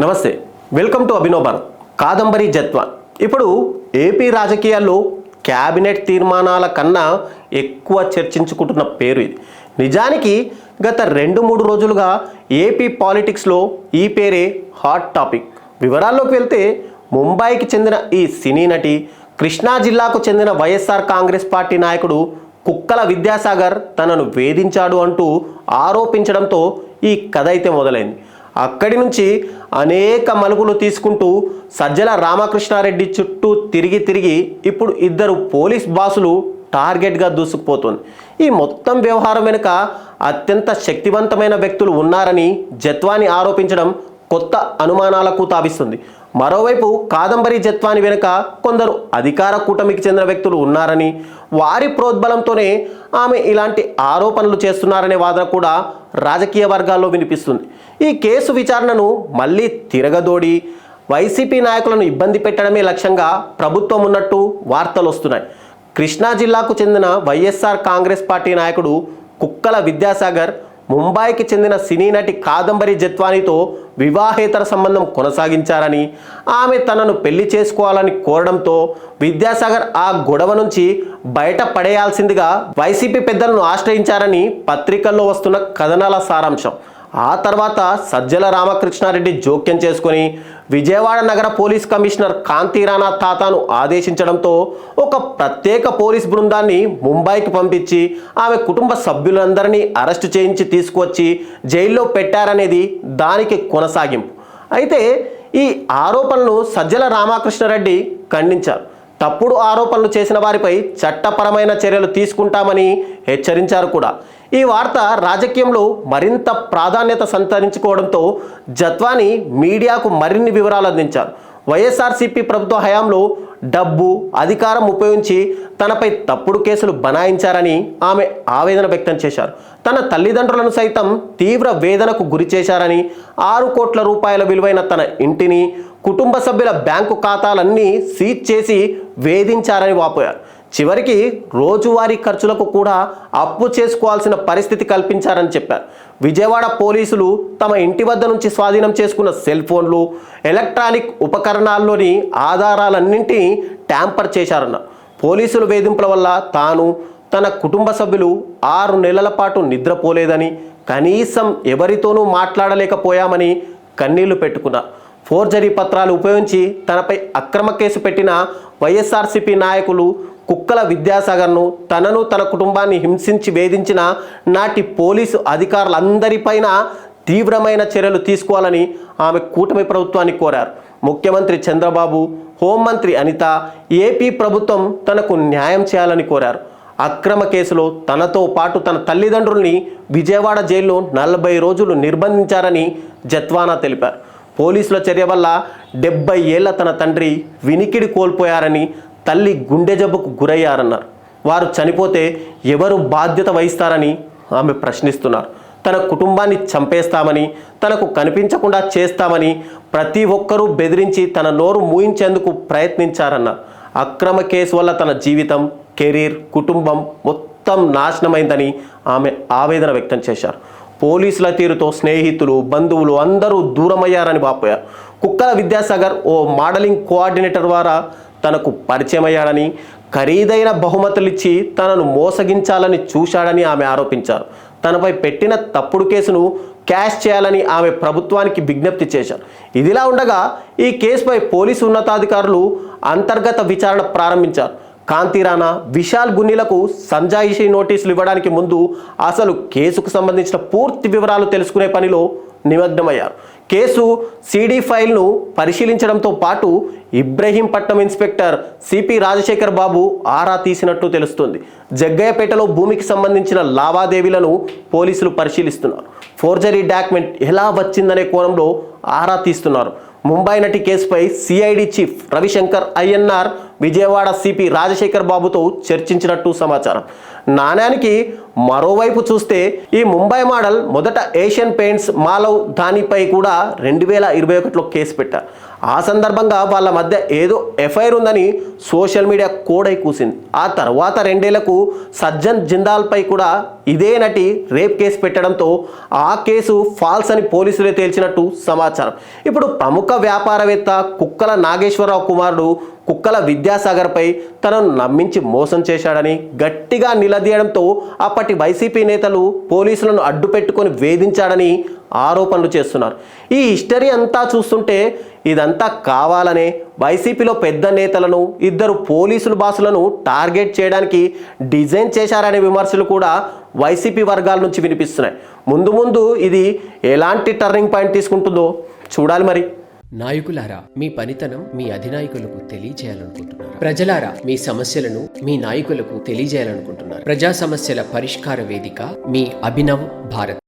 నమస్తే, welcome to Abhinav Bharat. Kadambari జత్వాన్ ఇప్పుడు AP రాజకీయాల్లో క్యాబినెట్ తీర్మానాల కన్నా ఎక్కువ చర్చించుకుంటున్న పేరు ఇది. నిజానికి గత 2-3 రోజులుగా ఏపీ పాలిటిక్స్లో ఈ పేరే హాట్ టాపిక్. వివరాల్లోకి వెళ్తే ముంబైకి చెందిన ఈ సినీ నటి కృష్ణా జిల్లాకు చెందిన వైఎస్ఆర్ కాంగ్రెస్ పార్టీ నాయకుడు కుక్కల విద్యాసాగర్ తనను వేధించాడు అంటూ ఆరోపించడంతో ఈ కథ అయితే మొదలైంది. అక్కడి నుంచి అనేక మలుపులు తీసుకుంటూ సజ్జల రామకృష్ణారెడ్డి చుట్టూ తిరిగి ఇప్పుడు ఇద్దరు పోలీస్ బాసులు టార్గెట్గా దూసుకుపోతుంది. ఈ మొత్తం వ్యవహారం వెనుక అత్యంత శక్తివంతమైన వ్యక్తులు ఉన్నారని జత్వాని ఆరోపించడం కొత్త అనుమానాలకు తావిస్తుంది. మరోవైపు కాదంబరి జత్వాని వెనుక కొందరు అధికార కూటమికి చెందిన వ్యక్తులు ఉన్నారని, వారి ప్రోద్బలంతోనే ఆమె ఇలాంటి ఆరోపణలు చేస్తున్నారనే వాదన కూడా రాజకీయ వర్గాల్లో వినిపిస్తుంది. ఈ కేసు విచారణను మళ్ళీ తిరగదోడి వైసీపీ నాయకులను ఇబ్బంది పెట్టడమే లక్ష్యంగా ప్రభుత్వం ఉన్నట్టు వార్తలు వస్తున్నాయి. కృష్ణా జిల్లాకు చెందిన వైఎస్ఆర్ కాంగ్రెస్ పార్టీ నాయకుడు కుక్కల విద్యాసాగర్ ముంబైకి చెందిన సినీ నటి కాదంబరి జత్వానితో వివాహేతర సంబంధం కొనసాగించారని, ఆమె తనను పెళ్లి చేసుకోవాలని కోరడంతో విద్యాసాగర్ ఆ గొడవ నుంచి బయట పడేయాల్సిందిగా వైసీపీ పెద్దలను ఆశ్రయించారని పత్రికల్లో వస్తున్న కథనాల సారాంశం. ఆ తర్వాత సజ్జల రామకృష్ణారెడ్డి జోక్యం చేసుకొని విజయవాడ నగర పోలీస్ కమిషనర్ కాంతి రాణా తాతాను ఆదేశించడంతో ఒక ప్రత్యేక పోలీస్ బృందాన్ని ముంబైకి పంపించి ఆమె కుటుంబ సభ్యులందరినీ అరెస్టు చేయించి తీసుకువచ్చి జైల్లో పెట్టారనేది దానికి కొనసాగింపు. అయితే ఈ ఆరోపణలు సజ్జల రామకృష్ణారెడ్డి ఖండించారు. తప్పుడు ఆరోపణలు చేసిన వారిపై చట్టపరమైన చర్యలు తీసుకుంటామని హెచ్చరించారు కూడా. ఈ వార్త రాజకీయంలో మరింత ప్రాధాన్యత సంతరించుకోవడంతో జత్వాని మీడియాకు మరిన్ని వివరాలు అందించారు. వైఎస్ఆర్సీపీ ప్రభుత్వ హయాంలో డబ్బు, అధికారం ఉపయోగించి తనపై తప్పుడు కేసులు బనాయించారని ఆమె ఆవేదన వ్యక్తం చేశారు. తన తల్లిదండ్రులను సైతం తీవ్ర వేదనకు గురి చేశారని, 6 కోట్ల రూపాయల విలువైన తన ఇంటిని, కుటుంబ సభ్యుల బ్యాంకు ఖాతాలన్నీ సీజ్ చేసి వేధించారని వాపోయారు. చివరికి రోజువారీ ఖర్చులకు కూడా అప్పు చేసుకోవాల్సిన పరిస్థితి కల్పించారని చెప్పారు. విజయవాడ పోలీసులు తమ ఇంటి వద్ద నుంచి స్వాధీనం చేసుకున్న సెల్ ఫోన్లు, ఎలక్ట్రానిక్ ఉపకరణాల్లోని ఆధారాలన్నింటినీ ట్యాంపర్ చేశారన్నారు. పోలీసుల వేధింపుల వల్ల తాను, తన కుటుంబ సభ్యులు 6 నెలల పాటు నిద్రపోలేదని, కనీసం ఎవరితోనూ మాట్లాడలేకపోయామని కన్నీళ్లు పెట్టుకున్నారు. ఫోర్జరీ పత్రాలు ఉపయోగించి తనపై అక్రమ కేసు పెట్టిన వైఎస్ఆర్సీపీ నాయకులు కుక్కల విద్యాసాగర్ను, తనను తన కుటుంబాన్ని హింసించి వేధించిన నాటి పోలీసు అధికారులందరిపైన తీవ్రమైన చర్యలు తీసుకోవాలని ఆమె కూటమి ప్రభుత్వాన్ని కోరారు. ముఖ్యమంత్రి చంద్రబాబు, హోంమంత్రి అనిత, ఏపీ ప్రభుత్వం తనకు న్యాయం చేయాలని కోరారు. అక్రమ కేసులో తనతో పాటు తన తల్లిదండ్రుల్ని విజయవాడ జైల్లో 40 రోజులు నిర్బంధించారని జత్వానా తెలిపారు. పోలీసుల చర్య వల్ల 70 ఏళ్ల తన తండ్రి వినికిడి కోల్పోయారని, తల్లి గుండె జబ్బుకు గురయ్యారన్నారు. వారు చనిపోతే ఎవరు బాధ్యత వహిస్తారని ఆమె ప్రశ్నిస్తున్నారు. తన కుటుంబాన్ని చంపేస్తామని, తనకు కనిపించకుండా చేస్తామని ప్రతి ఒక్కరూ బెదిరించి తన నోరు మూయించేందుకు ప్రయత్నించారన్నారు. అక్రమ కేసు వల్ల తన జీవితం, కెరీర్, కుటుంబం మొత్తం నాశనమైందని ఆమె ఆవేదన వ్యక్తం చేశారు. పోలీసుల తీరుతో స్నేహితులు, బంధువులు అందరూ దూరమయ్యారని వాపోయారు. కుక్కల విద్యాసాగర్ ఓ మోడలింగ్ కోఆర్డినేటర్ ద్వారా తనకు పరిచయం అయ్యాడని, ఖరీదైన బహుమతులు ఇచ్చి తనను మోసగించాలని చూశాడని ఆమె ఆరోపించారు. తనపై పెట్టిన తప్పుడు కేసును క్యాష్ చేయాలని ఆమె ప్రభుత్వానికి విజ్ఞప్తి చేశారు. ఇదిలా ఉండగా ఈ కేసుపై పోలీసు ఉన్నతాధికారులు అంతర్గత విచారణ ప్రారంభించారు. కాంతి రాణా, విశాల్ గున్నిలకు సంజాయిషీ నోటీసులు ఇవ్వడానికి ముందు అసలు కేసుకు సంబంధించిన పూర్తి వివరాలు తెలుసుకునే పనిలో నిమగ్నమయ్యారు. కేసు సిడి ఫైల్ను పరిశీలించడంతో పాటు ఇబ్రహీంపట్నం ఇన్స్పెక్టర్ సిపి రాజశేఖర్ బాబు ఆరా తీసినట్టు తెలుస్తుంది. జగ్గయ్యపేటలో భూమికి సంబంధించిన లావాదేవీలను పోలీసులు పరిశీలిస్తున్నారు. ఫోర్జరీ డాక్యుమెంట్ ఎలా వచ్చిందనే కోణంలో ఆరా తీస్తున్నారు. ముంబై నటి కేసుపై CID chief Ravishankar INR Vijayawada CP Rajasekhar బాబుతో చర్చించినట్టు సమాచారం. నాణ్యానికి మరోవైపు చూస్తే ఈ ముంబై మోడల్ మొదట ఏషియన్ పెయింట్స్ మాలవ్ దానిపై కూడా 2021లో కేసు పెట్టారు. ఆ సందర్భంగా వాళ్ళ మధ్య ఏదో ఎఫ్ఐఆర్ ఉందని సోషల్ మీడియా కోడై కూసింది. ఆ తర్వాత 2 ఏళ్లకు సజ్జన్ జిందాల్పై కూడా ఇదే నటి రేప్ కేసు పెట్టడంతో ఆ కేసు ఫాల్స్ అని పోలీసులే తేల్చినట్టు సమాచారం. ఇప్పుడు ప్రముఖ వ్యాపారవేత్త కుక్కల నాగేశ్వరరావు కుమారుడు కుక్కల విద్యాసాగర్పై తనను నమ్మించి మోసం చేశాడని గట్టిగా నిలదీయడంతో అప్పటి వైసీపీ నేతలు పోలీసులను అడ్డుపెట్టుకొని వేధించాడని ఆరోపణలు చేస్తున్నారు. ఈ హిస్టరీ అంతా చూస్తుంటే ఇదంతా కావాలనే వైసీపీలో పెద్ద నేతలను 2 పోలీసులు బాసులను టార్గెట్ చేయడానికి డిజైన్ చేశారనే విమర్శలు కూడా వైసీపీ వర్గాల నుంచి వినిపిస్తున్నాయి. ముందు ముందు ఇది ఎలాంటి టర్నింగ్ పాయింట్ తీసుకుంటుందో చూడాలి మరి. నాయకులారా, మీ పనితనం మీ అధినాయకులకు తెలియజేయాలనుకుంటున్నారు. ప్రజలారా, మీ సమస్యలను మీ నాయకులకు తెలియజేయాలనుకుంటున్నారు. ప్రజా సమస్యల పరిష్కార వేదిక మీ అభినవ్ భారత్.